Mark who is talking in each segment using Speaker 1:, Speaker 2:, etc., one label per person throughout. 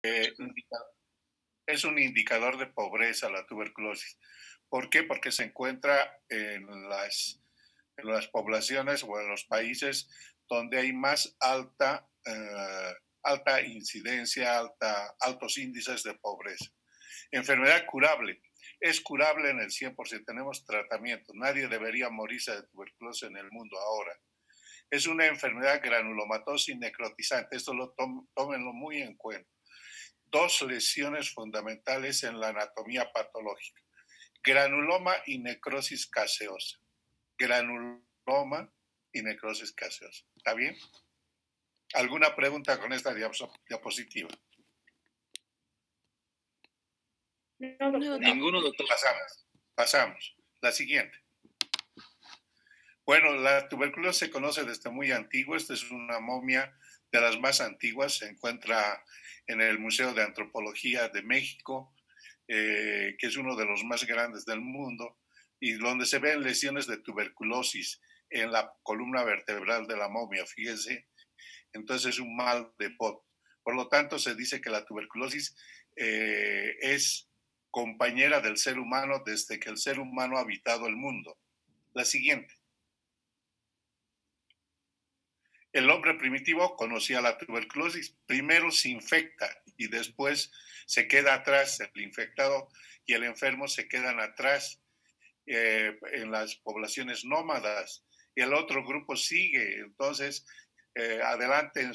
Speaker 1: indica- es un indicador de pobreza la tuberculosis. ¿Por qué? Porque se encuentra en las poblaciones o en los países donde hay más alta incidencia, altos índices de pobreza. Enfermedad curable. Es curable en el 100%. Tenemos tratamiento. Nadie debería morirse de tuberculosis en el mundo ahora. Es una enfermedad granulomatosa y necrotizante. Esto tómenlo muy en cuenta. Dos lesiones fundamentales en la anatomía patológica: granuloma y necrosis caseosa. Granuloma y necrosis caseosa. ¿Está bien? ¿Alguna pregunta con esta diapositiva?
Speaker 2: No, doctor.
Speaker 3: Ninguno, doctor.
Speaker 1: Pasamos. La siguiente. Bueno, la tuberculosis se conoce desde muy antiguo. Esta es una momia de las más antiguas. Se encuentra en el Museo de Antropología de México, que es uno de los más grandes del mundo, y donde se ven lesiones de tuberculosis en la columna vertebral de la momia, fíjense. Entonces es un mal de Pot. Por lo tanto, se dice que la tuberculosis es compañera del ser humano desde que el ser humano ha habitado el mundo. La siguiente. El hombre primitivo conocía la tuberculosis. Primero se infecta y después se queda atrás. El infectado y el enfermo se quedan atrás en las poblaciones nómadas, y el otro grupo sigue. Entonces, adelante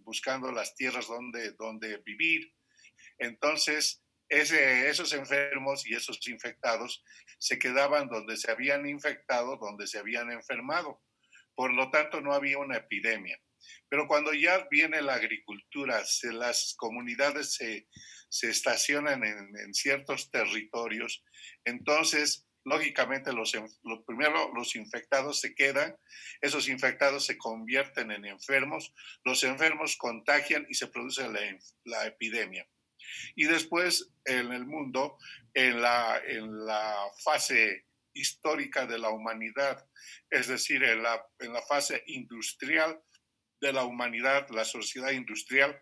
Speaker 1: buscando las tierras donde vivir. Entonces, esos enfermos y esos infectados se quedaban donde se habían infectado, donde se habían enfermado. Por lo tanto, no había una epidemia. Pero cuando ya viene la agricultura, las comunidades se estacionan en ciertos territorios, entonces, lógicamente, primero los infectados se quedan, esos infectados se convierten en enfermos, los enfermos contagian y se produce la epidemia. Y después en el mundo, en la fase histórica de la humanidad, es decir, en la fase industrial de la humanidad, la sociedad industrial,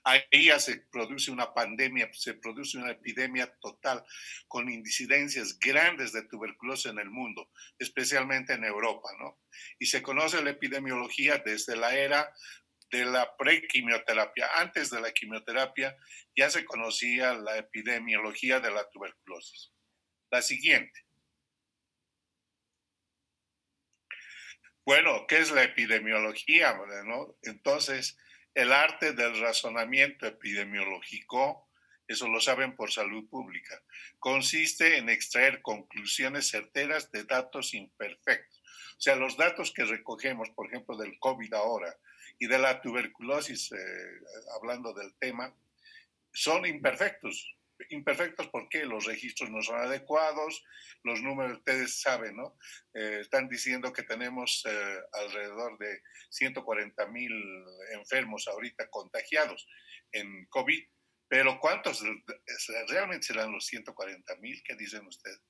Speaker 1: ahí ya se produce una pandemia, se produce una epidemia total con incidencias grandes de tuberculosis en el mundo, especialmente en Europa, ¿no? Y se conoce la epidemiología desde la era de la prequimioterapia. Antes de la quimioterapia ya se conocía la epidemiología de la tuberculosis. La siguiente. Bueno, ¿qué es la epidemiología? ¿No? Entonces, el arte del razonamiento epidemiológico, eso lo saben por salud pública, consiste en extraer conclusiones certeras de datos imperfectos. O sea, los datos que recogemos, por ejemplo, del COVID ahora y de la tuberculosis, hablando del tema, son imperfectos. Imperfectos porque los registros no son adecuados, los números, ustedes saben, ¿no? Están diciendo que tenemos alrededor de 140,000 enfermos ahorita contagiados en COVID, pero ¿cuántos realmente serán los 140,000? ¿Qué dicen ustedes?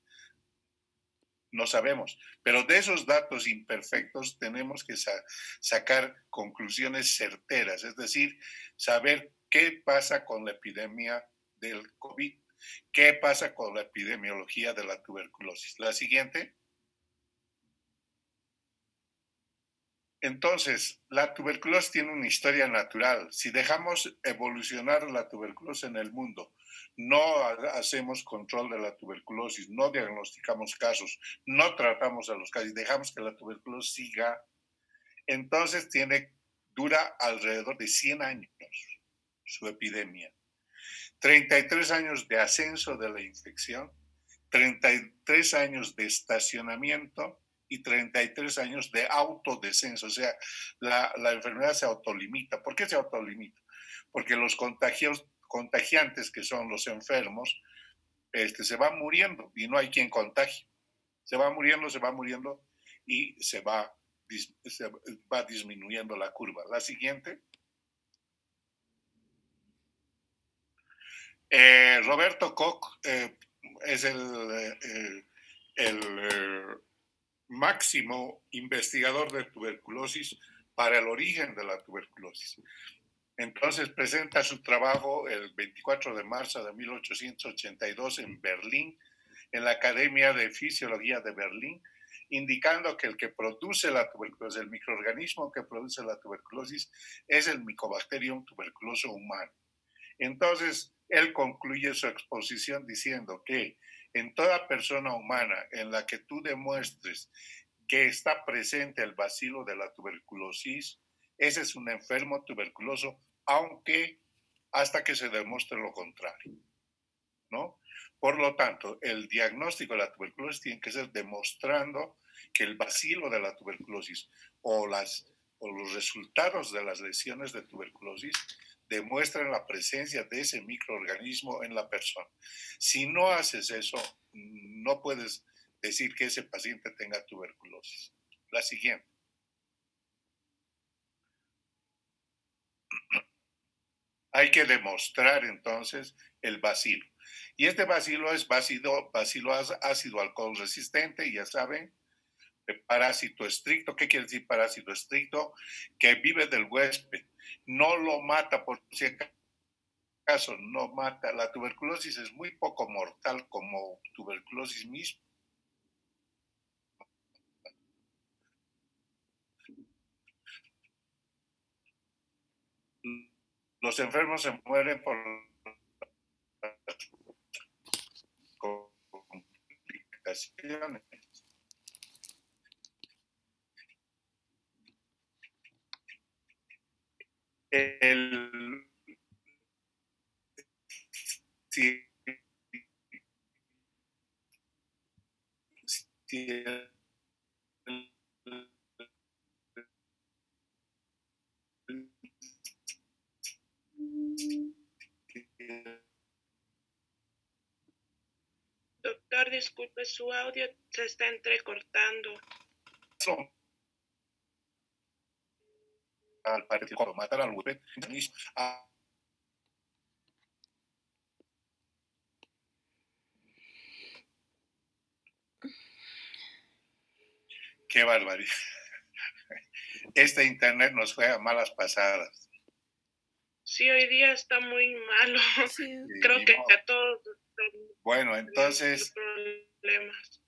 Speaker 1: No sabemos, pero de esos datos imperfectos tenemos que sacar conclusiones certeras, es decir, saber qué pasa con la epidemia del COVID, qué pasa con la epidemiología de la tuberculosis. La siguiente. Entonces, la tuberculosis tiene una historia natural. Si dejamos evolucionar la tuberculosis en el mundo, no hacemos control de la tuberculosis, no diagnosticamos casos, no tratamos a los casos, dejamos que la tuberculosis siga, entonces dura alrededor de 100 años su epidemia. 33 años de ascenso de la infección, 33 años de estacionamiento y 33 años de autodescenso. O sea, la enfermedad se autolimita. ¿Por qué se autolimita? Porque los contagiantes, que son los enfermos, se van muriendo y no hay quien contagie. Se va muriendo y se va disminuyendo la curva. La siguiente. Roberto Koch es el máximo investigador de tuberculosis para el origen de la tuberculosis. Entonces presenta su trabajo el 24 de marzo de 1882 en Berlín, en la Academia de Fisiología de Berlín, indicando que el que produce la tuberculosis, el microorganismo que produce la tuberculosis, es el Mycobacterium tuberculoso humano. Entonces, él concluye su exposición diciendo que en toda persona humana en la que tú demuestres que está presente el bacilo de la tuberculosis, ese es un enfermo tuberculoso, aunque hasta que se demuestre lo contrario, ¿no? Por lo tanto, el diagnóstico de la tuberculosis tiene que ser demostrando que el bacilo de la tuberculosis o los resultados de las lesiones de tuberculosis demuestran la presencia de ese microorganismo en la persona. Si no haces eso, no puedes decir que ese paciente tenga tuberculosis. La siguiente. Hay que demostrar entonces el bacilo. Y este bacilo es bacilo ácido alcohol resistente, ya saben, parásito estricto. ¿Qué quiere decir parásito estricto? Que vive del huésped. No lo mata por si acaso, no mata. La tuberculosis es muy poco mortal como tuberculosis misma. Los enfermos se mueren por complicaciones. Si, si
Speaker 2: Doctor, disculpe, su audio se está entrecortando.
Speaker 1: Al parecer, cuando matar al huésped, qué barbaridad. Este internet nos fue a malas pasadas.
Speaker 2: Sí, hoy día está muy malo. Sí. Creo que a todos.
Speaker 1: Bueno, entonces,
Speaker 2: problemas.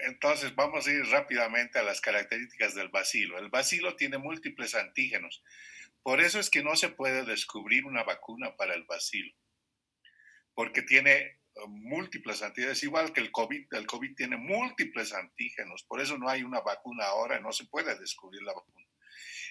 Speaker 1: Entonces vamos a ir rápidamente a las características del bacilo. El bacilo tiene múltiples antígenos. Por eso es que no se puede descubrir una vacuna para el bacilo, porque tiene múltiples antígenos, igual que el COVID tiene múltiples antígenos, por eso no hay una vacuna ahora, no se puede descubrir la vacuna.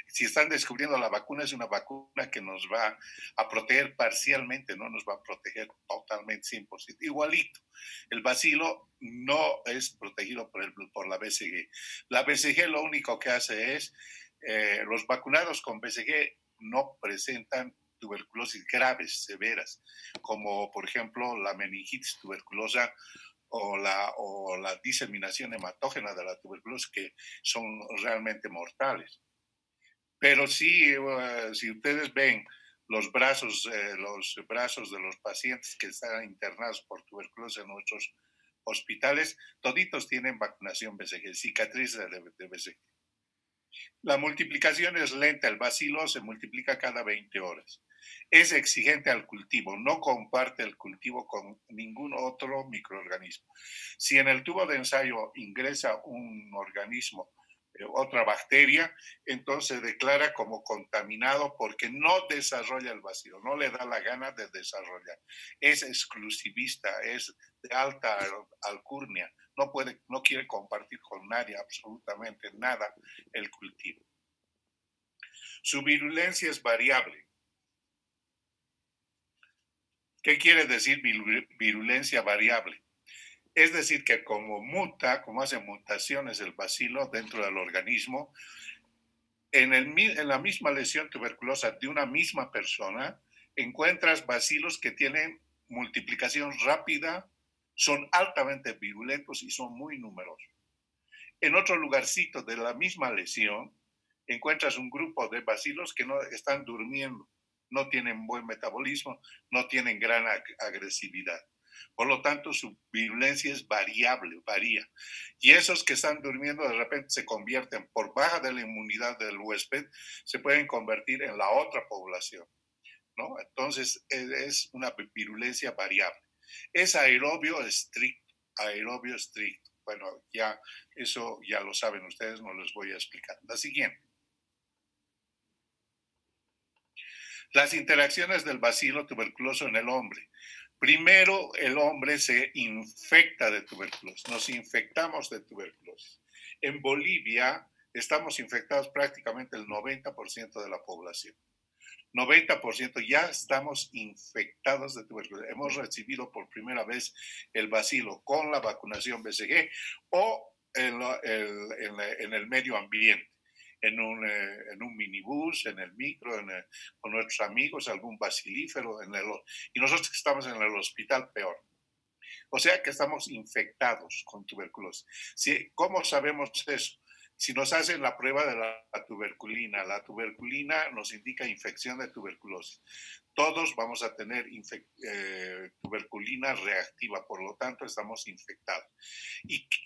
Speaker 1: Si están descubriendo la vacuna, es una vacuna que nos va a proteger parcialmente, no nos va a proteger totalmente 100%. Igualito, el bacilo no es protegido por la BCG. La BCG lo único que hace es, los vacunados con BCG no presentan tuberculosis graves, severas, como por ejemplo la meningitis tuberculosa o la diseminación hematógena de la tuberculosis, que son realmente mortales. Pero sí, si ustedes ven los brazos de los pacientes que están internados por tuberculosis en nuestros hospitales, toditos tienen vacunación BCG, cicatrices de BCG. La multiplicación es lenta, el bacilo se multiplica cada 20 horas. Es exigente al cultivo, no comparte el cultivo con ningún otro microorganismo. Si en el tubo de ensayo ingresa un organismo, otra bacteria, entonces se declara como contaminado porque no desarrolla el bacilo, no le da la gana de desarrollar. Es exclusivista, es de alta alcurnia, no quiere compartir con nadie, absolutamente nada, el cultivo. Su virulencia es variable. ¿Qué quiere decir virulencia variable? Es decir, que como hace mutaciones el bacilo dentro del organismo, en la misma lesión tuberculosa de una misma persona, encuentras bacilos que tienen multiplicación rápida, son altamente virulentos y son muy numerosos. En otro lugarcito de la misma lesión, encuentras un grupo de bacilos que no están durmiendo, no tienen buen metabolismo, no tienen gran agresividad. Por lo tanto, su virulencia es variable, varía. Y esos que están durmiendo de repente se convierten, por baja de la inmunidad del huésped, se pueden convertir en la otra población, ¿no? Entonces, es una virulencia variable. Es aerobio estricto, aerobio estricto. Bueno, ya eso ya lo saben ustedes, no les voy a explicar. La siguiente. Las interacciones del bacilo tuberculoso en el hombre. Primero, el hombre se infecta de tuberculosis. Nos infectamos de tuberculosis. En Bolivia estamos infectados prácticamente el 90% de la población. 90% ya estamos infectados de tuberculosis. Hemos recibido por primera vez el bacilo con la vacunación BCG o en el medio ambiente, en un minibús, en el micro, con nuestros amigos, algún bacilífero, y nosotros que estamos en el hospital peor. O sea que estamos infectados con tuberculosis. ¿Sí? ¿Cómo sabemos eso? Si nos hacen la prueba de la tuberculina nos indica infección de tuberculosis. Todos vamos a tener tuberculina reactiva, por lo tanto estamos infectados.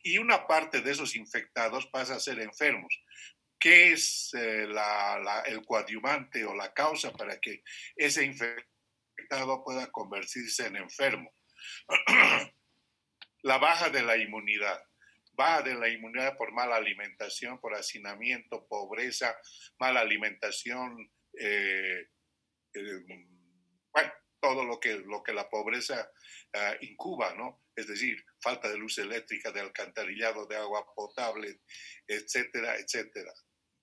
Speaker 1: Y una parte de esos infectados pasa a ser enfermos. ¿Qué es el coadyuvante o la causa para que ese infectado pueda convertirse en enfermo? La baja de la inmunidad. Baja de la inmunidad por mala alimentación, por hacinamiento, pobreza, mala alimentación, bueno, todo lo que la pobreza incuba, ¿no? Es decir, falta de luz eléctrica, de alcantarillado, de agua potable, etcétera, etcétera.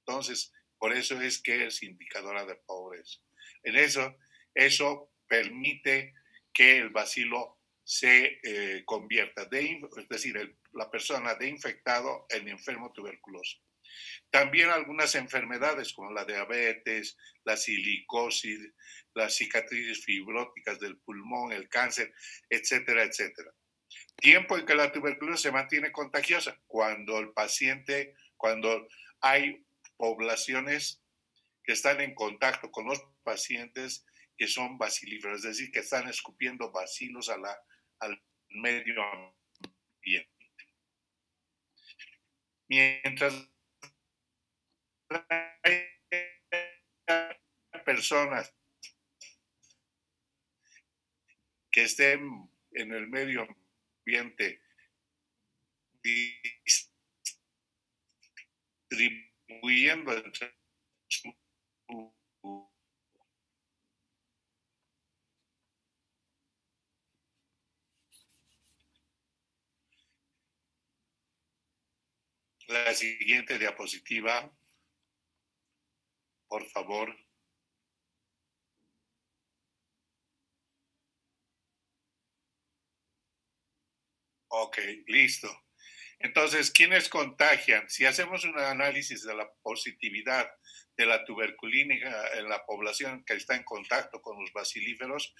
Speaker 1: Entonces, por eso es que es indicadora de pobreza. En eso permite que el bacilo se convierta, es decir, la persona de infectado en enfermo tuberculoso. También algunas enfermedades como la diabetes, la silicosis, las cicatrices fibróticas del pulmón, el cáncer, etcétera, etcétera. Tiempo en que la tuberculosis se mantiene contagiosa, cuando hay poblaciones que están en contacto con los pacientes que son bacilíferos, es decir, que están escupiendo bacilos al medio ambiente. Mientras hay personas que estén en el medio ambiente distribuyendo entre la siguiente diapositiva, por favor. Ok, listo. Entonces, ¿quiénes contagian? Si hacemos un análisis de la positividad de la tuberculina en la población que está en contacto con los bacilíferos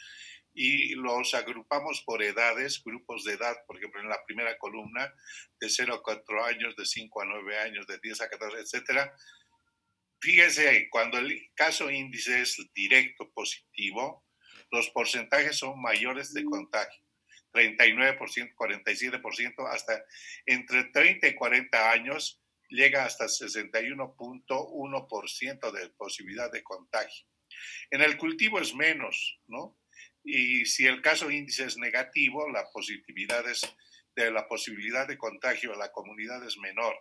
Speaker 1: y los agrupamos por edades, grupos de edad, por ejemplo, en la primera columna, de 0 a 4 años, de 5 a 9 años, de 10 a 14, etcétera. Fíjense, cuando el caso índice es directo positivo, los porcentajes son mayores de contagio. 39%, 47%, hasta entre 30 y 40 años llega hasta 61.1% de posibilidad de contagio. En el cultivo es menos, ¿no? Y si el caso índice es negativo, la posibilidad de contagio a la comunidad es menor.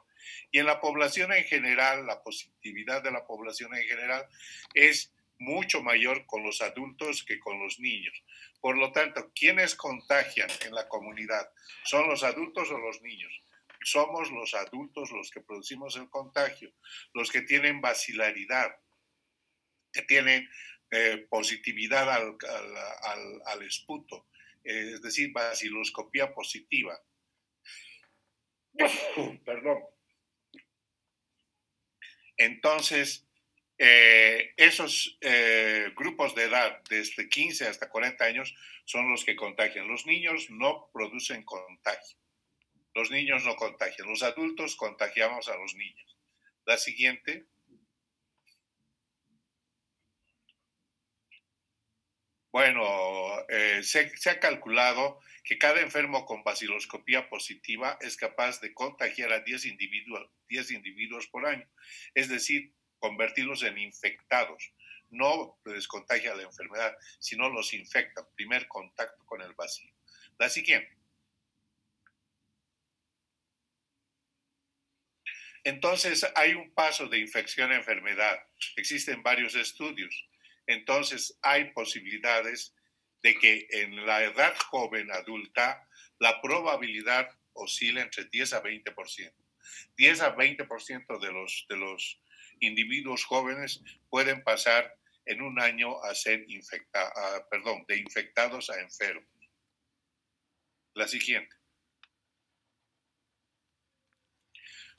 Speaker 1: Y en la población en general, la positividad de la población en general es mucho mayor con los adultos que con los niños. Por lo tanto, ¿quiénes contagian en la comunidad? ¿Son los adultos o los niños? Somos los adultos los que producimos el contagio, los que tienen bacilaridad, que tienen positividad al esputo, es decir, baciloscopía positiva. Perdón. Entonces, esos grupos de edad, desde 15 hasta 40 años, son los que contagian. Los niños no producen contagio. Los niños no contagian. Los adultos contagiamos a los niños. La siguiente. Bueno, se ha calculado que cada enfermo con baciloscopía positiva es capaz de contagiar a 10 individuos por año, es decir, convertirlos en infectados. No les contagia la enfermedad, sino los infecta. Primer contacto con el bacilo. La siguiente. Entonces, hay un paso de infección a enfermedad. Existen varios estudios. Entonces, hay posibilidades de que en la edad joven adulta la probabilidad oscila entre 10 a 20%. 10 a 20% de los individuos jóvenes pueden pasar en un año a ser de infectados a enfermos. La siguiente.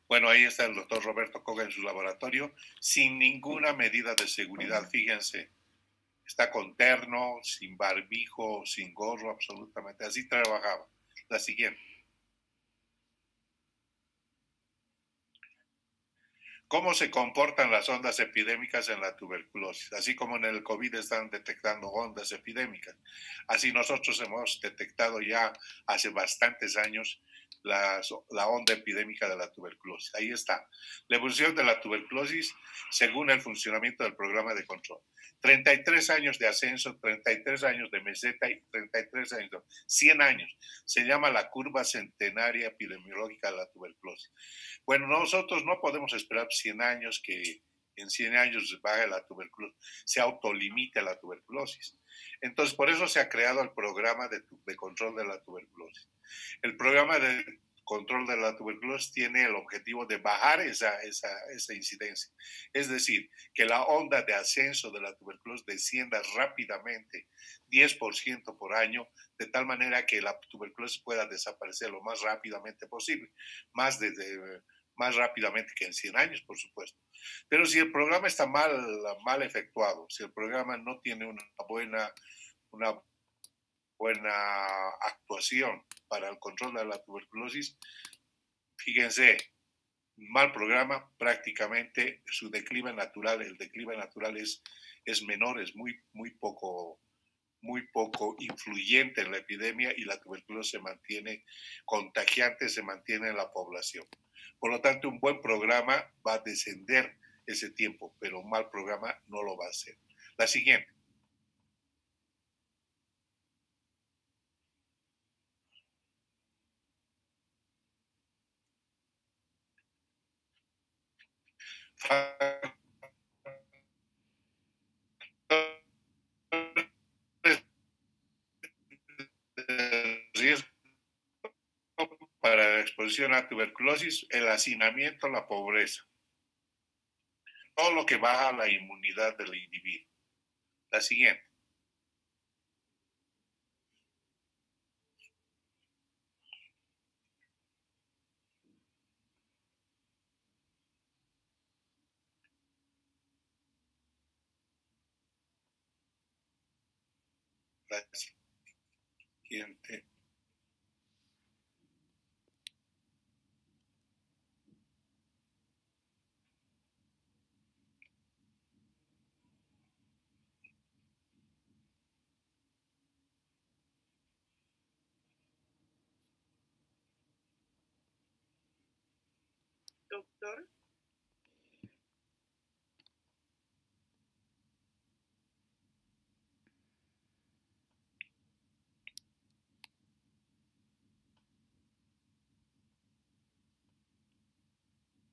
Speaker 1: Bueno, ahí está el doctor Roberto Koga en su laboratorio, sin ninguna medida de seguridad, fíjense. Está con terno, sin barbijo, sin gorro, absolutamente. Así trabajaba. La siguiente. ¿Cómo se comportan las ondas epidémicas en la tuberculosis? Así como en el COVID están detectando ondas epidémicas. Así nosotros hemos detectado ya hace bastantes años la onda epidémica de la tuberculosis. Ahí está. La evolución de la tuberculosis según el funcionamiento del programa de control. 33 años de ascenso, 33 años de meseta y 33 años, 100 años. Se llama la curva centenaria epidemiológica de la tuberculosis. Bueno, nosotros no podemos esperar 100 años que en 100 años baje la tuberculosis, se autolimite la tuberculosis. Entonces, por eso se ha creado el programa de control de la tuberculosis. El programa de control de la tuberculosis tiene el objetivo de bajar esa incidencia. Es decir, que la onda de ascenso de la tuberculosis descienda rápidamente, 10% por año, de tal manera que la tuberculosis pueda desaparecer lo más rápidamente posible, más rápidamente que en 100 años, por supuesto. Pero si el programa está mal efectuado, si el programa no tiene una buena actuación para el control de la tuberculosis, fíjense, mal programa, prácticamente su declive natural, el declive natural es menor, es muy poco influyente en la epidemia y la tuberculosis se mantiene contagiante, se mantiene en la población. Por lo tanto, un buen programa va a descender ese tiempo, pero un mal programa no lo va a hacer. La siguiente. Riesgo para la exposición a tuberculosis, el hacinamiento, la pobreza. Todo lo que baja la inmunidad del individuo. La siguiente. La siguiente.
Speaker 2: Doctor.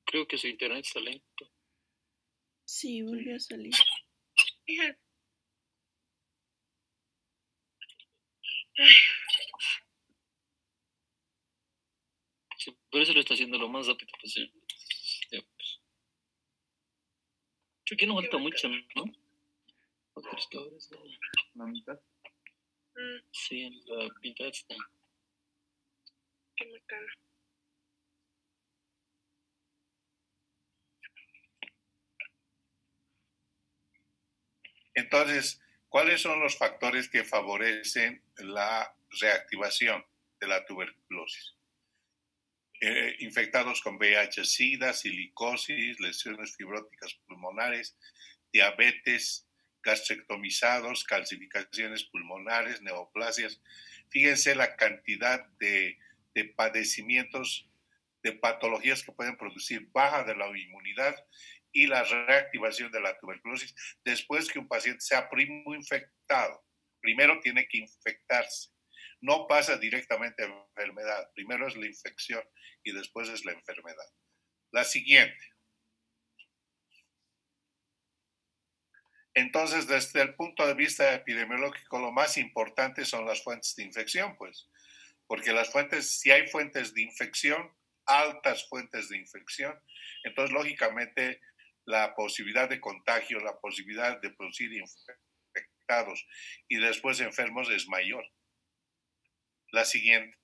Speaker 3: Creo que su internet está lento.
Speaker 4: Sí, volvió a salir.
Speaker 2: Fíjate.
Speaker 3: Sí, por eso lo está haciendo lo más rápido posible. Creo que no falta mucho, ¿no?
Speaker 5: La mitad.
Speaker 3: Sí, en la mitad está.
Speaker 2: Qué bacana.
Speaker 1: Entonces, ¿cuáles son los factores que favorecen la reactivación de la tuberculosis? Infectados con VIH, SIDA, silicosis, lesiones fibróticas pulmonares, diabetes, gastrectomizados, calcificaciones pulmonares, neoplasias. Fíjense la cantidad de padecimientos, de patologías que pueden producir baja de la inmunidad y la reactivación de la tuberculosis después que un paciente sea primo infectado. Primero tiene que infectarse. No pasa directamente a la enfermedad. Primero es la infección y después es la enfermedad. La siguiente. Entonces, desde el punto de vista epidemiológico, lo más importante son las fuentes de infección, pues, porque las fuentes, si hay fuentes de infección, altas fuentes de infección, entonces, lógicamente, la posibilidad de contagio, la posibilidad de producir infectados y después enfermos es mayor. La siguiente.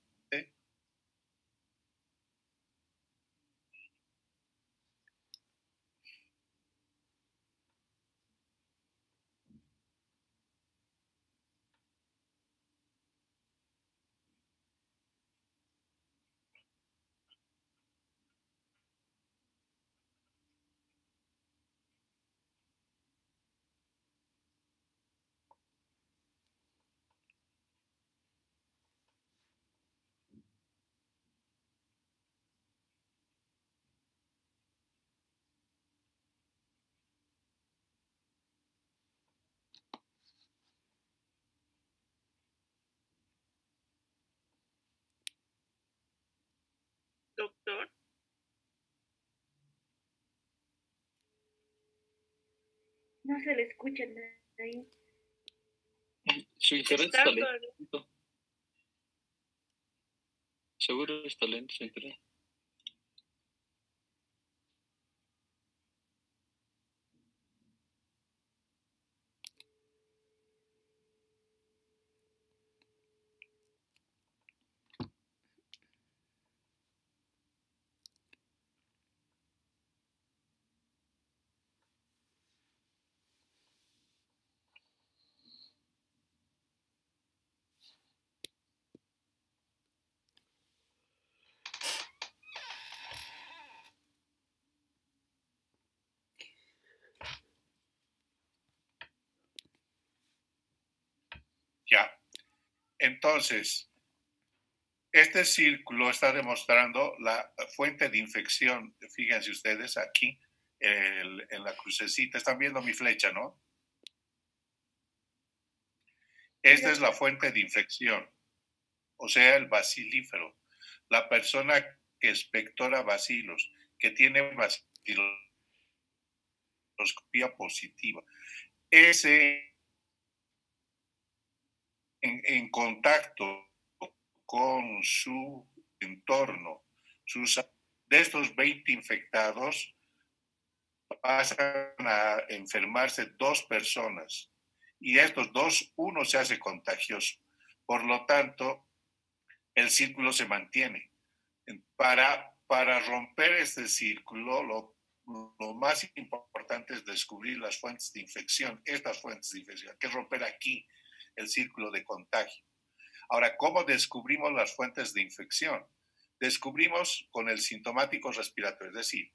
Speaker 2: Doctor.
Speaker 5: No se le escucha ahí.
Speaker 3: Su internet está lento. Seguro está lento su internet.
Speaker 1: Ya. Entonces, este círculo está demostrando la fuente de infección. Fíjense ustedes aquí, en la crucecita. Están viendo mi flecha, ¿no? Esta es la fuente de infección, o sea, el bacilífero. La persona que expectora bacilos, que tiene baciloscopía positiva, ese en contacto con su entorno, de estos 20 infectados, pasan a enfermarse 2 personas y estos 2, uno se hace contagioso. Por lo tanto, el círculo se mantiene. Para romper este círculo, lo más importante es descubrir las fuentes de infección, estas fuentes de infección, que es romper aquí el círculo de contagio. Ahora, ¿cómo descubrimos las fuentes de infección? Descubrimos con el sintomático respiratorio, es decir,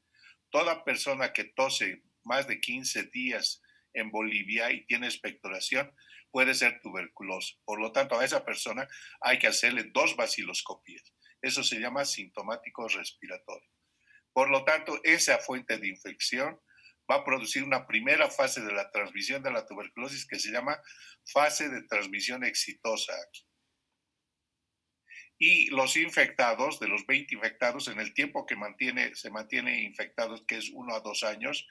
Speaker 1: toda persona que tose más de 15 días en Bolivia y tiene expectoración puede ser tuberculosa. Por lo tanto, a esa persona hay que hacerle 2 baciloscopías. Eso se llama sintomático respiratorio. Por lo tanto, esa fuente de infección va a producir una primera fase de la transmisión de la tuberculosis que se llama fase de transmisión exitosa. Y los infectados, de los 20 infectados, en el tiempo que se mantiene infectados, que es 1 a 2 años,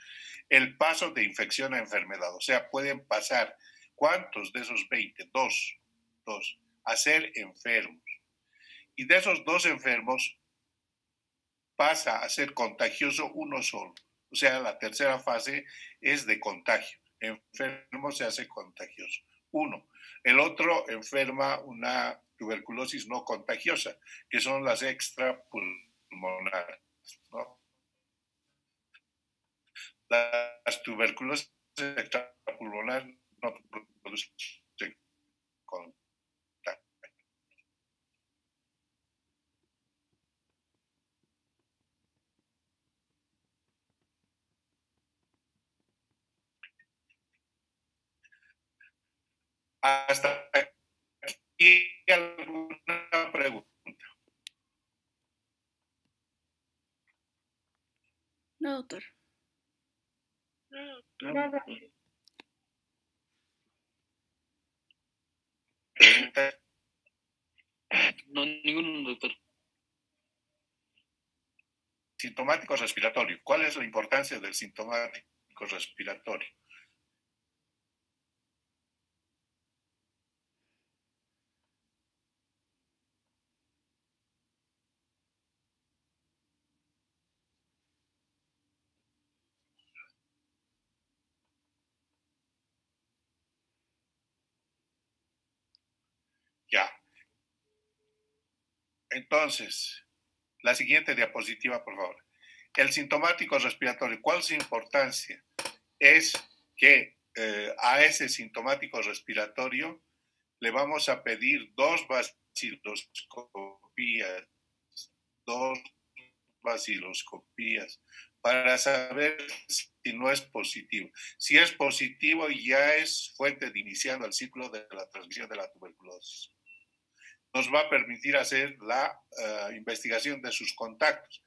Speaker 1: el paso de infección a enfermedad. O sea, pueden pasar, ¿cuántos de esos 20? Dos, a ser enfermos. Y de esos 2 enfermos, pasa a ser contagioso uno solo. O sea, la tercera fase es de contagio. Enfermo se hace contagioso. Uno. El otro enferma una tuberculosis no contagiosa, que son las extrapulmonares, ¿no? Las tuberculosis extrapulmonares no producen contagio. Hasta aquí alguna pregunta.
Speaker 4: No, doctor.
Speaker 5: No, doctor.
Speaker 1: ¿Pregunta?
Speaker 3: No, ninguno, doctor.
Speaker 1: Sintomático respiratorio. ¿Cuál es la importancia del sintomático respiratorio? Ya. Entonces, la siguiente diapositiva, por favor. El sintomático respiratorio, ¿cuál es su importancia? Es que a ese sintomático respiratorio le vamos a pedir dos vaciloscopías para saber si no es positivo. Si es positivo, ya es fuente de iniciando el ciclo de la transmisión de la tuberculosis. Nos va a permitir hacer la investigación de sus contactos.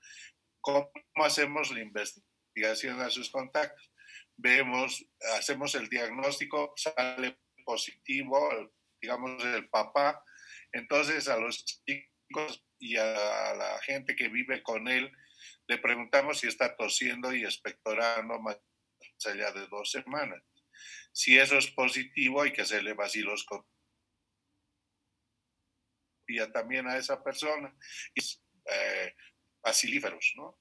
Speaker 1: ¿Cómo hacemos la investigación de sus contactos? Hacemos el diagnóstico, sale positivo, digamos, el papá. Entonces a los chicos y a la gente que vive con él le preguntamos si está tosiendo y expectorando más allá de 2 semanas. Si eso es positivo, hay que hacerle vaciloscopía también a esa persona. Bacilíferos, ¿no?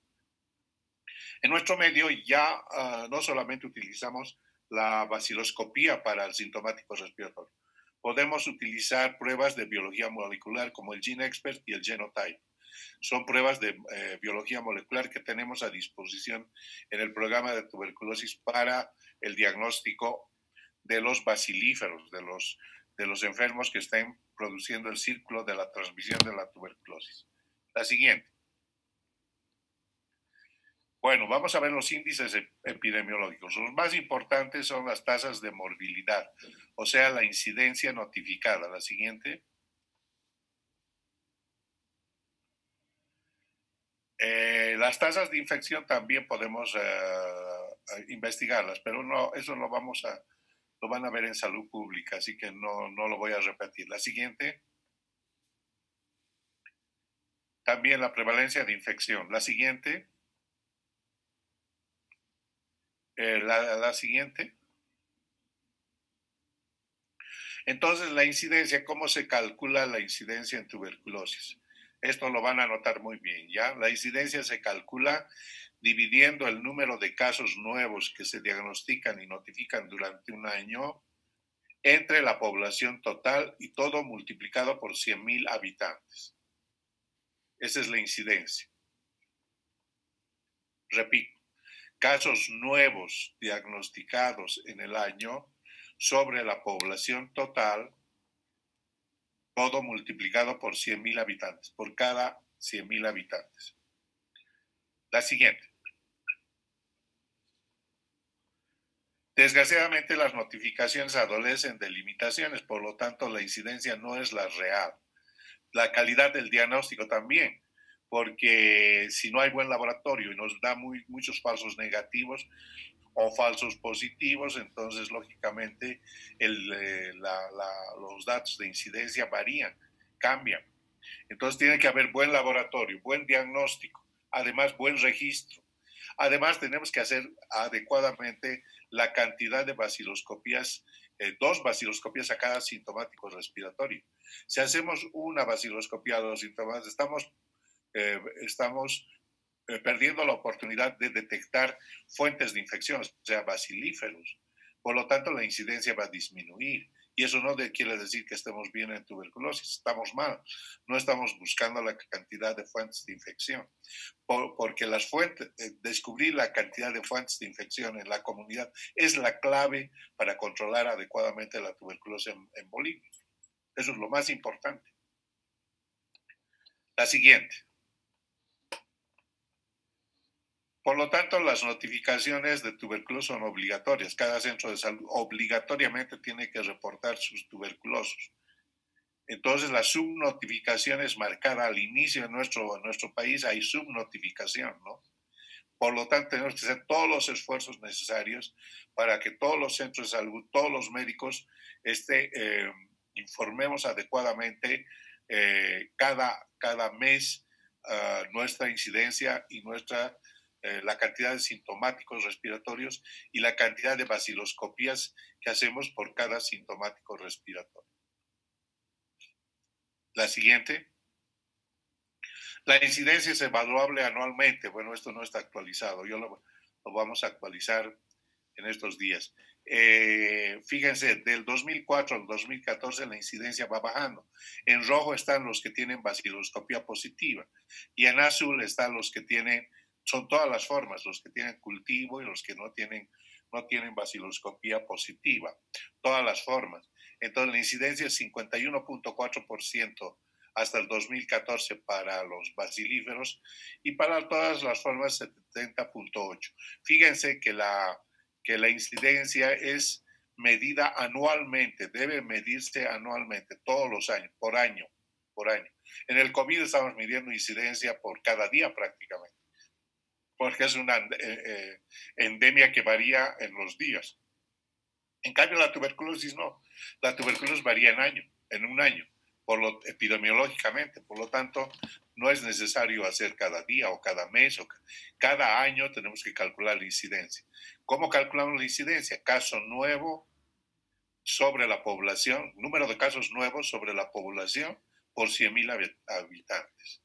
Speaker 1: En nuestro medio ya no solamente utilizamos la vaciloscopía para el sintomático respiratorio, podemos utilizar pruebas de biología molecular como el GeneXpert y el Genotype. Son pruebas de biología molecular que tenemos a disposición en el programa de tuberculosis para el diagnóstico de los bacilíferos, de los enfermos que estén produciendo el círculo de la transmisión de la tuberculosis. La siguiente. Bueno, vamos a ver los índices epidemiológicos. Los más importantes son las tasas de morbilidad, o sea, la incidencia notificada. La siguiente. Las tasas de infección también podemos investigarlas, pero no, eso lo van a ver en salud pública, así que no lo voy a repetir. La siguiente. También la prevalencia de infección. La siguiente. La siguiente. Entonces, la incidencia, ¿cómo se calcula la incidencia en tuberculosis? Esto lo van a notar muy bien, ¿ya? La incidencia se calcula dividiendo el número de casos nuevos que se diagnostican y notifican durante un año entre la población total y todo multiplicado por 100,000 habitantes. Esa es la incidencia. Repito, casos nuevos diagnosticados en el año sobre la población total, todo multiplicado por 100,000 habitantes, por cada 100,000 habitantes. La siguiente. Desgraciadamente las notificaciones adolecen de limitaciones, por lo tanto la incidencia no es la real. La calidad del diagnóstico también, porque si no hay buen laboratorio y nos da muchos falsos negativos o falsos positivos, entonces lógicamente los datos de incidencia varían, cambian. Entonces tiene que haber buen laboratorio, buen diagnóstico, además buen registro. Además tenemos que hacer adecuadamente la cantidad de vaciloscopías, 2 vaciloscopías a cada sintomático respiratorio. Si hacemos una vaciloscopía a los síntomas, estamos perdiendo la oportunidad de detectar fuentes de infección, o sea, bacilíferos. Por lo tanto, la incidencia va a disminuir. Y eso no quiere decir que estemos bien en tuberculosis, estamos mal. No estamos buscando la cantidad de fuentes de infección. Porque descubrir la cantidad de fuentes de infección en la comunidad es la clave para controlar adecuadamente la tuberculosis en Bolivia. Eso es lo más importante. La siguiente. Por lo tanto, las notificaciones de tuberculosis son obligatorias. Cada centro de salud obligatoriamente tiene que reportar sus tuberculosos. Entonces, la subnotificación es marcada al inicio en nuestro país, hay subnotificación, ¿no? Por lo tanto, tenemos que hacer todos los esfuerzos necesarios para que todos los centros de salud, todos los médicos, informemos adecuadamente cada mes nuestra incidencia y la cantidad de sintomáticos respiratorios y la cantidad de baciloscopías que hacemos por cada sintomático respiratorio. La siguiente. La incidencia es evaluable anualmente. Bueno, esto no está actualizado. Lo vamos a actualizar en estos días. Fíjense, del 2004 al 2014 la incidencia va bajando. En rojo están los que tienen baciloscopía positiva y en azul están los que tienen, son todas las formas, los que tienen cultivo y los que no tienen baciloscopía positiva, todas las formas. Entonces la incidencia es 51.4% hasta el 2014 para los bacilíferos y para todas las formas 70.8%. Fíjense que la incidencia es medida anualmente, debe medirse anualmente, todos los años, por año. En el COVID estamos midiendo incidencia por cada día prácticamente, porque es una endemia que varía en los días. En cambio, la tuberculosis no. La tuberculosis varía en un año, epidemiológicamente. Por lo tanto, no es necesario hacer cada día o cada mes o cada año tenemos que calcular la incidencia. ¿Cómo calculamos la incidencia? Caso nuevo sobre la población, número de casos nuevos sobre la población por 100,000 habitantes.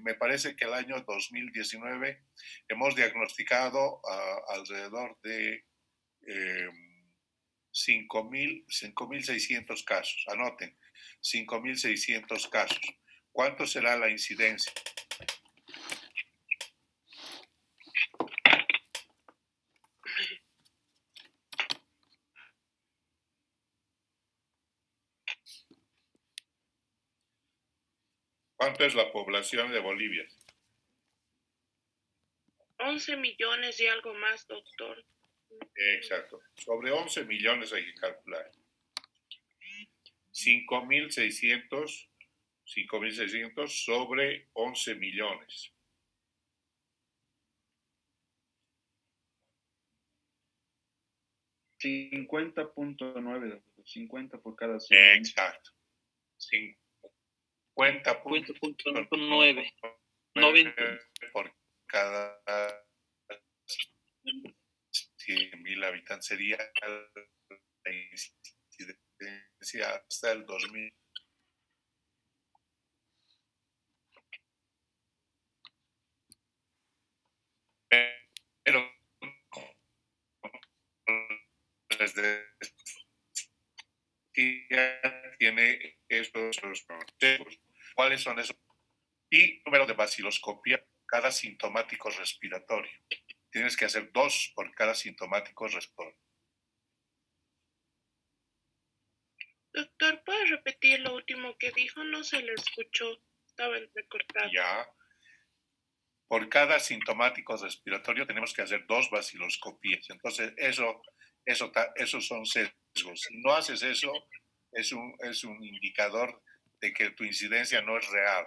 Speaker 1: Me parece que el año 2019 hemos diagnosticado alrededor de 5,600 casos. Anoten, 5,600 casos. ¿Cuánto será la incidencia? ¿Cuánto es la población de Bolivia?
Speaker 2: 11 millones y algo más, doctor.
Speaker 1: Exacto. Sobre 11 millones hay que calcular. 5,600 sobre 11 millones.
Speaker 6: $50.9, 50 por cada 100.
Speaker 1: Exacto. 50.9
Speaker 3: 90
Speaker 1: por cada 100,000 habitantes sería la incidencia hasta el 2000. Pero tiene estos consejos. ¿Cuáles son esos? Y número de baciloscopía cada sintomático respiratorio. Tienes que hacer 2 por cada sintomático respiratorio.
Speaker 2: Doctor, ¿puede repetir lo último que dijo? No se le escuchó, estaba entrecortado.
Speaker 1: Ya. Por cada sintomático respiratorio tenemos que hacer 2 baciloscopías. Entonces, esos son sesgos. Si no haces eso, es un indicador de que tu incidencia no es real.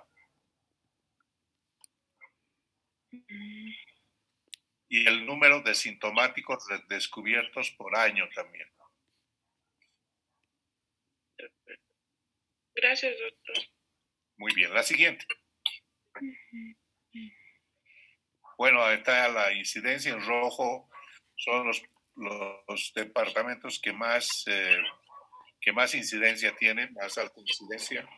Speaker 1: Y el número de sintomáticos descubiertos por año también.
Speaker 2: Gracias, doctor.
Speaker 1: Muy bien, la siguiente. Bueno, está la incidencia en rojo, son los departamentos que más incidencia tienen, más alta incidencia.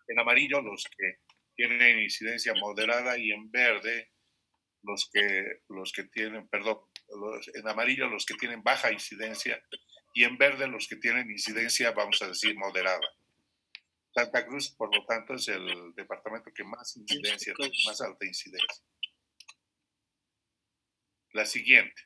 Speaker 1: En amarillo los que tienen incidencia moderada y en verde en amarillo los que tienen baja incidencia y en verde los que tienen incidencia, vamos a decir, moderada. Santa Cruz, por lo tanto, es el departamento que más incidencia tiene, más alta incidencia. La siguiente.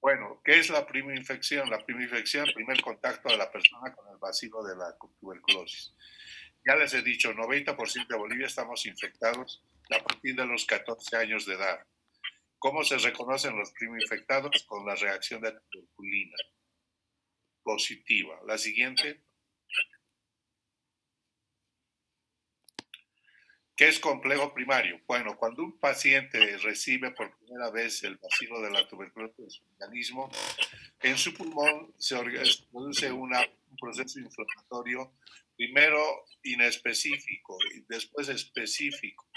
Speaker 1: Bueno, ¿qué es la primera infección? La primera infección, primer contacto de la persona con el bacilo de la tuberculosis. Ya les he dicho, 90% de Bolivia estamos infectados a partir de los 14 años de edad. ¿Cómo se reconocen los primo infectados? Con la reacción de tuberculina positiva. La siguiente. ¿Qué es complejo primario? Bueno, cuando un paciente recibe por primera vez el bacilo de la tuberculosis en su organismo, en su pulmón se produce un proceso inflamatorio, primero inespecífico y después específico.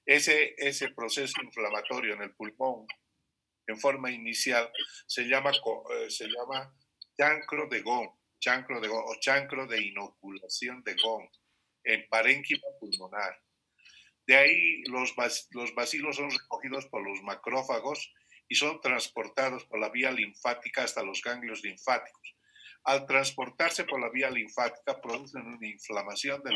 Speaker 1: Ese proceso inflamatorio en el pulmón, en forma inicial, se llama chancro de Gón o chancro de inoculación de Gón en parénquima pulmonar. De ahí los bacilos son recogidos por los macrófagos y son transportados por la vía linfática hasta los ganglios linfáticos. Al transportarse por la vía linfática producen una inflamación de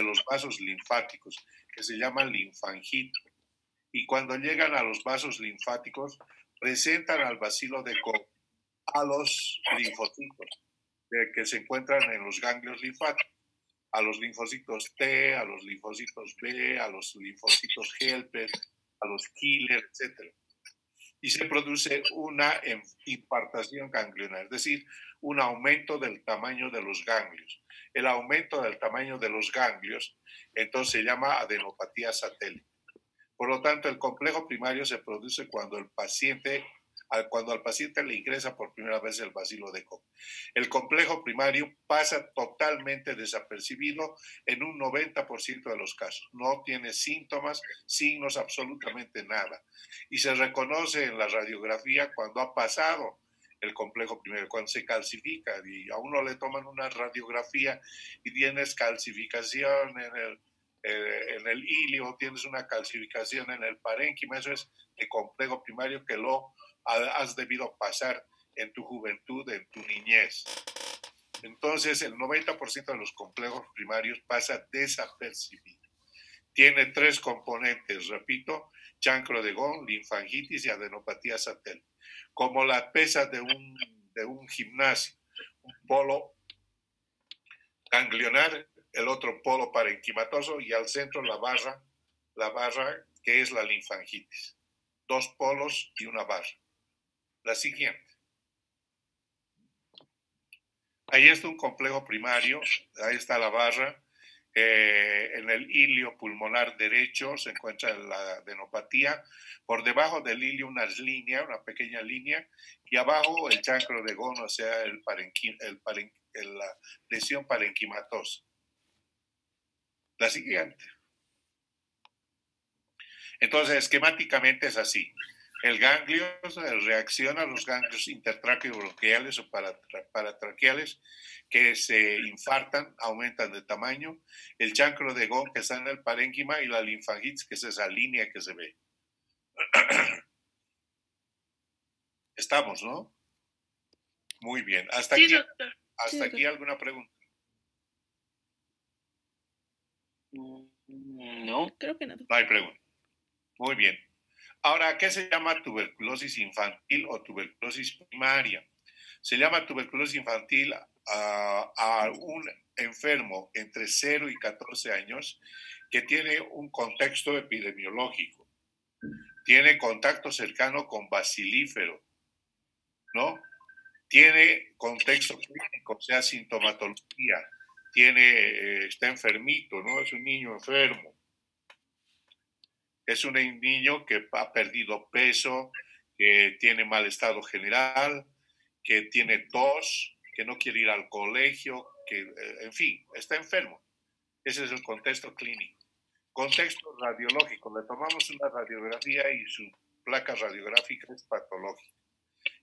Speaker 1: los vasos linfáticos que se llaman linfangitos. Y cuando llegan a los vasos linfáticos presentan al bacilo de Koch a los linfocitos que se encuentran en los ganglios linfáticos, a los linfocitos T, a los linfocitos B, a los linfocitos helper, a los killer, etc. Y se produce una impartación ganglionar, es decir, un aumento del tamaño de los ganglios. El aumento del tamaño de los ganglios, entonces se llama adenopatía satélite. Por lo tanto, el complejo primario se produce cuando al paciente le ingresa por primera vez el bacilo de Koch. El complejo primario pasa totalmente desapercibido en un 90% de los casos. No tiene síntomas, signos, absolutamente nada. Y se reconoce en la radiografía cuando ha pasado el complejo primario, cuando se calcifica y a uno le toman una radiografía y tienes calcificación en el ilio, tienes una calcificación en el parénquima, eso es de complejo primario que lo has debido pasar en tu juventud, en tu niñez. Entonces, el 90% de los complejos primarios pasa desapercibido. Tiene 3 componentes, repito, chancro de Gón, linfangitis y adenopatía satélite. Como la pesa de un gimnasio, un polo ganglionar, el otro polo parenquimatoso y al centro la barra que es la linfangitis. 2 polos y una barra. La siguiente. Ahí está un complejo primario, ahí está la barra. En el ilio pulmonar derecho se encuentra la adenopatía. Por debajo del ilio una pequeña línea, y abajo el chancro de Gón, o sea, la lesión parenquimatosa. La siguiente. Entonces, esquemáticamente es así. El ganglio reacciona a los ganglios intertraqueobronquiales o paratraqueales que se infartan, aumentan de tamaño. El chancro de Gón que está en el parénquima y la linfangitis, que es esa línea que se ve. Estamos, ¿no? Muy bien. Hasta
Speaker 2: Sí,
Speaker 1: aquí,
Speaker 2: doctor.
Speaker 1: hasta aquí alguna pregunta.
Speaker 3: No.
Speaker 4: Creo que no.
Speaker 1: No hay pregunta. Muy bien. Ahora, ¿qué se llama tuberculosis infantil o tuberculosis primaria? Se llama tuberculosis infantil a un enfermo entre 0 y 14 años que tiene un contexto epidemiológico, tiene contacto cercano con bacilífero, ¿no? Tiene contexto clínico, o sea, sintomatología, está enfermito, ¿no? Es un niño enfermo. Es un niño que ha perdido peso, que tiene mal estado general, que tiene tos, que no quiere ir al colegio, en fin, está enfermo. Ese es el contexto clínico. Contexto radiológico, le tomamos una radiografía y su placa radiográfica es patológica.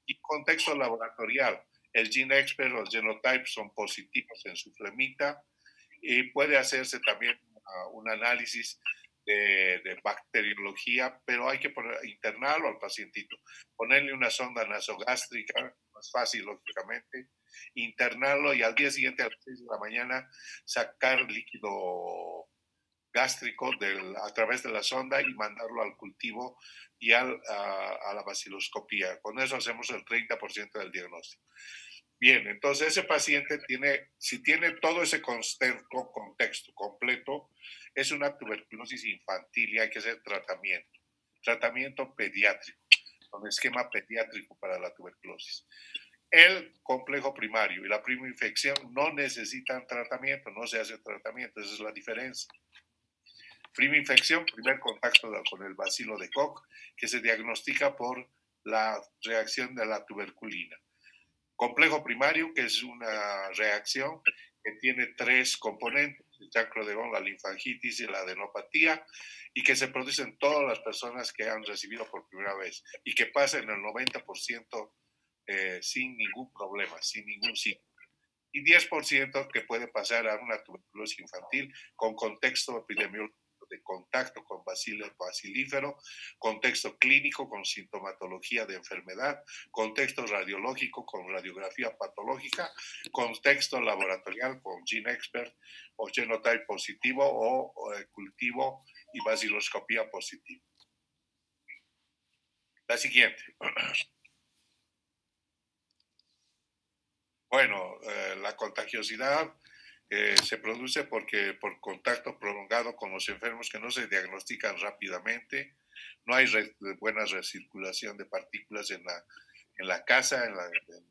Speaker 1: Y contexto laboratorial, el GeneXpert o el Genotype son positivos en su flemita y puede hacerse también un análisis de bacteriología, pero hay que internarlo al pacientito, ponerle una sonda nasogástrica, más fácil lógicamente, internarlo y al día siguiente a las 6 de la mañana sacar líquido gástrico a través de la sonda y mandarlo al cultivo y a la baciloscopía. Con eso hacemos el 30% del diagnóstico. Bien, entonces ese paciente tiene, si tiene todo ese contexto completo, es una tuberculosis infantil y hay que hacer tratamiento pediátrico, con esquema pediátrico para la tuberculosis. El complejo primario y la prima infección no necesitan tratamiento, no se hace tratamiento, esa es la diferencia. Prima infección, primer contacto con el bacilo de Koch, que se diagnostica por la reacción de la tuberculina. Complejo primario, que es una reacción que tiene tres componentes, el chancro de Gón, la linfangitis y la adenopatía, y que se produce en todas las personas que han recibido por primera vez, y que pasa en el 90% sin ningún problema, sin ningún signo. Y 10% que puede pasar a una tuberculosis infantil con contexto epidemiológico de contacto con bacilífero, contexto clínico con sintomatología de enfermedad, contexto radiológico con radiografía patológica, contexto laboratorial con GeneXpert o Genotype positivo o cultivo y baciloscopía positiva. La siguiente. Bueno, la contagiosidad se produce porque por contacto prolongado con los enfermos que no se diagnostican rápidamente, no hay buena recirculación de partículas en la casa, en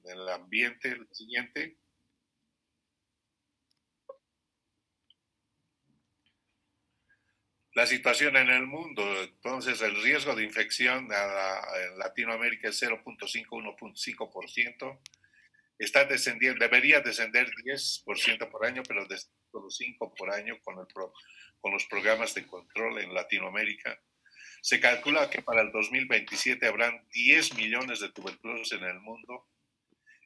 Speaker 1: el ambiente. El siguiente. La situación en el mundo, entonces el riesgo de infección en Latinoamérica es 0.5-1.5%. Está descendiendo, debería descender 10% por año, pero desde solo 5% por año con los programas de control en Latinoamérica. Se calcula que para el 2027 habrán 10 millones de tuberculosos en el mundo.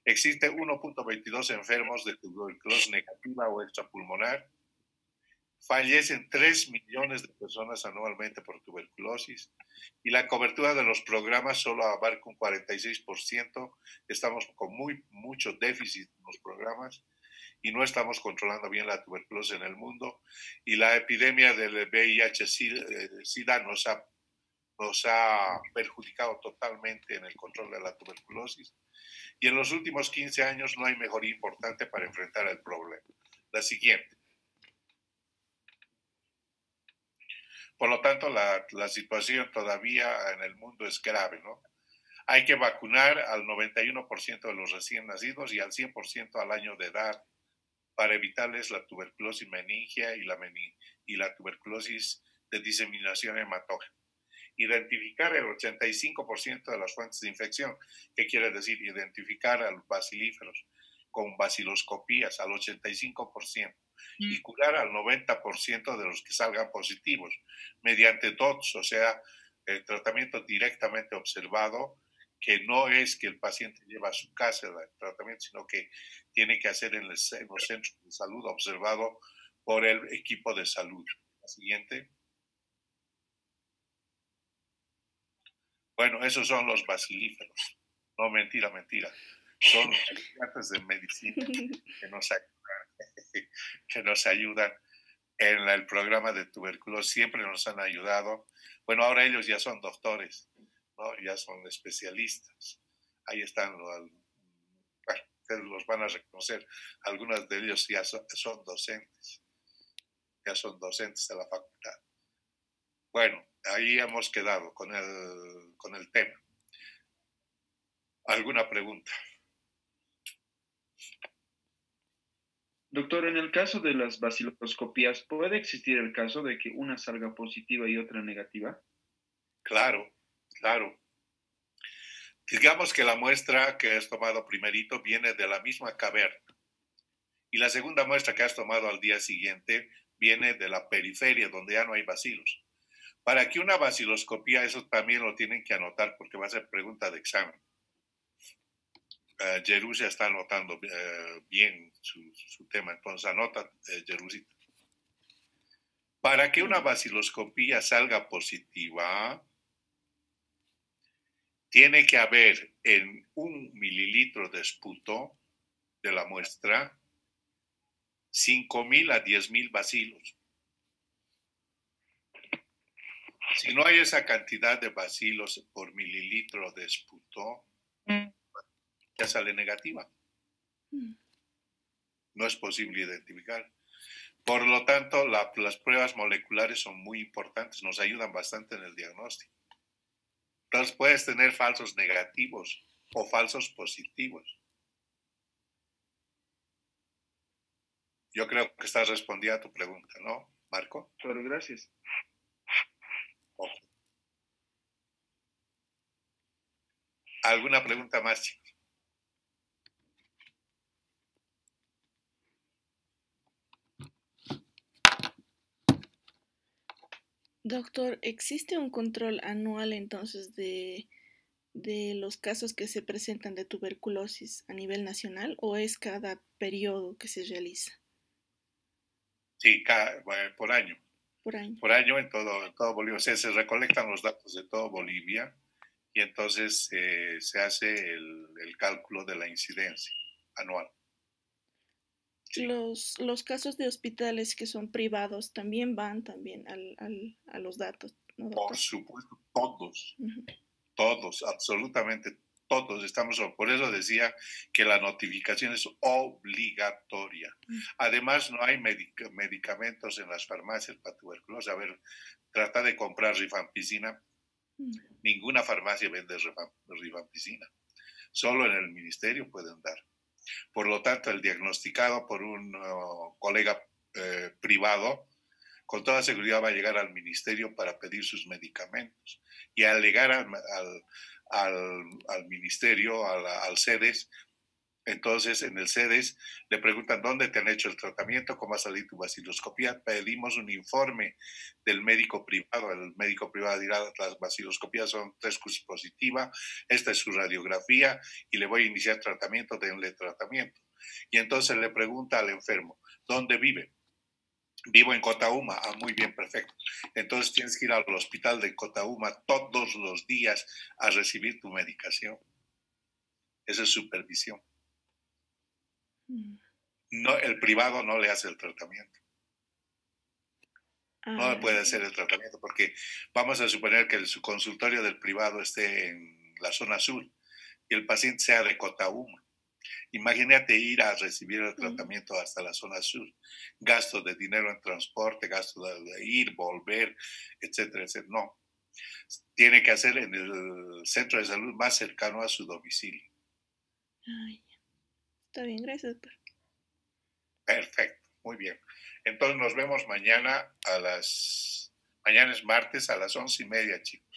Speaker 1: Existe 1.22 enfermos de tuberculosis negativa o extrapulmonar. Fallecen 3 millones de personas anualmente por tuberculosis y la cobertura de los programas solo abarca un 46%. Estamos con mucho déficit en los programas y no estamos controlando bien la tuberculosis en el mundo. Y la epidemia del VIH-Sida nos ha perjudicado totalmente en el control de la tuberculosis. Y en los últimos 15 años no hay mejoría importante para enfrentar el problema. La siguiente. Por lo tanto, la situación todavía en el mundo es grave, ¿no? Hay que vacunar al 91% de los recién nacidos y al 100% al año de edad para evitarles la tuberculosis meningia y la tuberculosis de diseminación hematógena. Identificar el 85% de las fuentes de infección, ¿qué quiere decir? Identificar a los bacilíferos con baciloscopías al 85%. Y curar al 90% de los que salgan positivos mediante DOTS, o sea, el tratamiento directamente observado, que no es que el paciente lleva a su casa el tratamiento, sino que tiene que hacer en los centros de salud observado por el equipo de salud. La siguiente. Bueno, esos son los bacilíferos. No, mentira. Son estudiantes de medicina que nos ayudan en el programa de tuberculosis. Siempre nos han ayudado. Bueno, ahora ellos ya son doctores, ¿no? Ya son especialistas. Ahí están, bueno, ustedes los van a reconocer. Algunos de ellos ya son docentes. Ya son docentes de la facultad. Bueno, ahí hemos quedado con el tema. ¿Alguna pregunta?
Speaker 6: Doctor, en el caso de las baciloscopías, ¿puede existir el caso de que una salga positiva y otra negativa?
Speaker 1: Claro. Digamos que la muestra que has tomado primerito viene de la misma caverna y la segunda muestra que has tomado al día siguiente viene de la periferia donde ya no hay bacilos. Para que una baciloscopía, eso también lo tienen que anotar porque va a ser pregunta de examen. Jerusita está anotando bien su tema, entonces anota, Jerusita. Para que una baciloscopía salga positiva, tiene que haber en 1 mililitro de esputo de la muestra 5,000 a 10,000 bacilos. Si no hay esa cantidad de bacilos por mililitro de esputo, ya sale negativa.
Speaker 4: Mm.
Speaker 1: No es posible identificar. Por lo tanto, las pruebas moleculares son muy importantes, nos ayudan bastante en el diagnóstico. Entonces puedes tener falsos negativos o falsos positivos. Yo creo que estás respondiendo a tu pregunta, ¿no, Marco?
Speaker 6: Claro, gracias.
Speaker 1: Ok. ¿Alguna pregunta más, chicos?
Speaker 4: Doctor, ¿existe un control anual entonces de los casos que se presentan de tuberculosis a nivel nacional o es cada periodo que se realiza
Speaker 1: Sí, por año.
Speaker 4: por año?
Speaker 1: Por año en todo Bolivia. O sea, se recolectan los datos de todo Bolivia y entonces se hace el cálculo de la incidencia anual. Sí.
Speaker 4: Los casos de hospitales que son privados también van también a los datos, ¿no,
Speaker 1: Por
Speaker 4: doctor?
Speaker 1: supuesto, todos.
Speaker 4: Ujú.
Speaker 1: Todos, absolutamente todos estamos, por eso decía que la notificación es obligatoria. Además, no hay medicamentos en las farmacias para tuberculosis. A ver, trata de comprar rifampicina. Ninguna farmacia vende rifampicina. Solo en el ministerio pueden dar. Por lo tanto, el diagnosticado por un colega privado con toda seguridad va a llegar al ministerio para pedir sus medicamentos. Y al llegar al ministerio, al CEDES, entonces en el CEDES le preguntan dónde te han hecho el tratamiento, cómo ha salido tu vaciloscopía. Pedimos un informe del médico privado. El médico privado dirá, las vaciloscopías son 3 positivas, esta es su radiografía y le voy a iniciar tratamiento, denle tratamiento. Y entonces le pregunta al enfermo, ¿dónde vive? Vivo en Cotauma. Ah, muy bien, perfecto. Entonces tienes que ir al hospital de Cotauma todos los días a recibir tu medicación. Esa es supervisión. No, el privado no le hace el tratamiento. No le puede hacer el tratamiento porque vamos a suponer que su consultorio del privado esté en la zona sur y el paciente sea de Cotauma. Imagínate ir a recibir el tratamiento hasta la zona sur. Gasto de dinero en transporte, gasto de ir, volver, etcétera, etcétera. No. Tiene que hacer en el centro de salud más cercano a su domicilio.
Speaker 4: Ay, está bien, gracias, doctor.
Speaker 1: Perfecto, muy bien. Entonces nos vemos mañana mañana es martes a las 11:30, chicos.